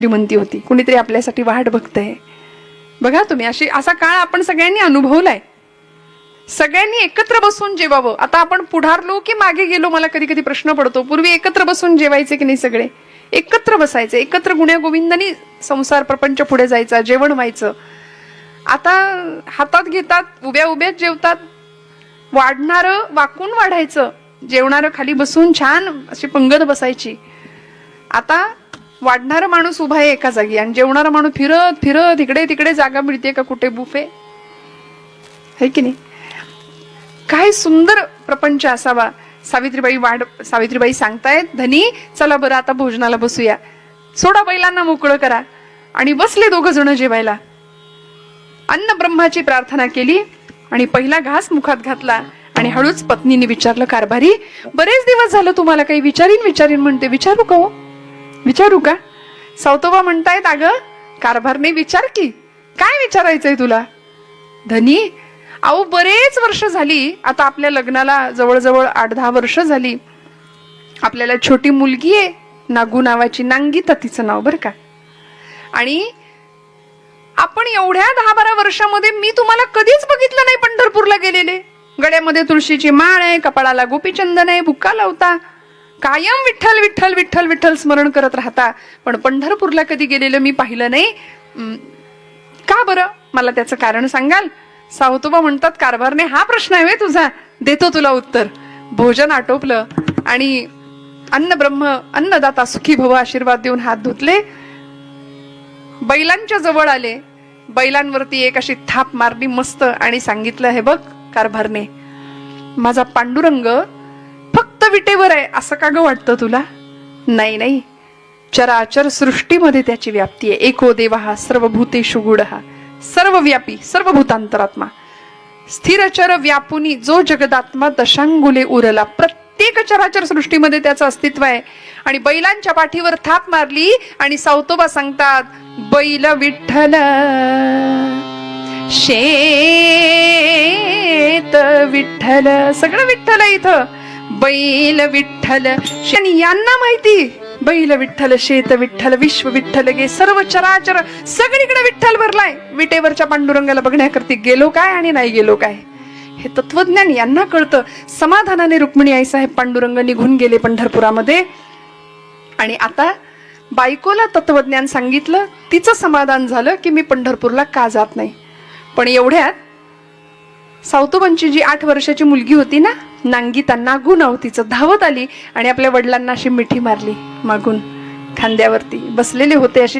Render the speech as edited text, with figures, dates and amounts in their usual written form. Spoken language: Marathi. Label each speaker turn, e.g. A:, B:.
A: श्रीमंती होती, कुणीतरी आपल्यासाठी वाट बघतंय. बघा तुम्ही, असा काळ आपण सगळ्यांनी अनुभवलाय. सगळ्यांनी एकत्र बसून जेवावं. आता आपण पुढारलो की मागे गेलो, मला कधी कधी प्रश्न पडतो. पूर्वी एकत्र बसून जेवायचे की नाही? सगळे एकत्र बसायचे, एकत्र गुण्यागोविंदानी संसार प्रपंच पुढे जायचा, जेवण व्हायचं. आता हातात घेतात, उभ्या उभ्याच जेवतात. वाढणारं वाकून वाढायचं, जेवणारं खाली बसून छान अशी पंगत बसायची. आता वाढणारा माणूस उभा आहे एका जागी आणि जेवणारा माणूस फिरत फिरत इकडे तिकडे जागा मिळते का कुठे बुफे है की नाही? काय सुंदर प्रपंच असावा. सावित्रीबाई सांगतायत, धनी चला बरं आता भोजनाला बसूया, सोडा बैलांना मोकळं करा. आणि बसले दोघं जण जेवायला. अन्न ब्रह्माची प्रार्थना केली आणि पहिला घास मुखात घातला आणि हळूच पत्नीने विचारलं, कारभारी बरेच दिवस झालं तुम्हाला काही विचारीन म्हणते. विचारू का हो? विचारू का? सावतोबा म्हणतायत, अगं कारभारने विचार की, काय विचारायचंय तुला? धनी अहो बरेच वर्ष झाली, आता आपल्या लग्नाला जवळजवळ 8-10 वर्ष झाली. आपल्याला छोटी मुलगी आहे, नागू नावाची, नांगीता तिचं नाव बरं का. आणि आपण एवढ्या 10-12 वर्षामध्ये मी तुम्हाला कधीच बघितलं नाही पंढरपूरला गेलेले. गळ्यामध्ये तुळशीची माळ आहे, कपाळाला गोपीचंदन आहे, बुक्का लावता, कायम विठ्ठल विठ्ठल विठ्ठल विठ्ठल स्मरण करत राहता, पण पंढरपूरला कधी गेलेलं मी पाहिलं नाही. का बरं? मला त्याचं कारण सांगाल? सावतोबा म्हणतात, कारभारने हा प्रश्न आहे तुझा, देतो तुला उत्तर. भोजन आटोपलं आणि अन्नदाता सुखी भव आशीर्वाद देऊन हात धुतले. बैलांच्या जवळ आले, बैलांवरती एक अशी थाप मारली मस्त आणि सांगितलं, हे बघ कारभारने, माझा पांडुरंग फक्त विटेवर आहे असं का ग वाटतं तुला? नाही नाही, चराचर सृष्टीमध्ये त्याची व्याप्ती आहे. एको देवहा सर्वभूतेषु गूढः, सर्वव्यापी सर्वभूतांतरात्मा, स्थिरचर व्यापुनी जो जगदात्मा दशांगुले उरला. प्रत्येक चराचर सृष्टीमध्ये त्याचं अस्तित्व आहे. आणि बैलांच्या पाठीवर थाप मारली आणि सावतोबा सांगतात, बैल विठ्ठल शेत विठ्ठल, सगळं विठ्ठल इथं. बैल विठ्ठल, यांना माहिती, बैल विठ्ठल शेत विठ्ठल विश्व विठ्ठल गे, सर्व चराचर सगळीकडे विठ्ठल भरलाय. विटेवरच्या पांडुरंगाला बघण्याकरती गेलो काय आणि नाही गेलो काय, हे तत्वज्ञान यांना कळतं. समाधानाने रुक्मिणी आईसाहेब पांडुरंग निघून गेले पंढरपुरामध्ये. आणि आता बायकोला तत्वज्ञान सांगितलं, तिचं समाधान झालं की मी पंढरपूरला का जात नाही. पण एवढ्यात सावतोबांची जी 8 वर्षाची मुलगी होती ना, नांगीता, नागू नाव तिचं, धावत आली आणि आपल्या वडिलांना अशी मिठी मारली. मागून खांद्यावरती बसलेले होते, अशी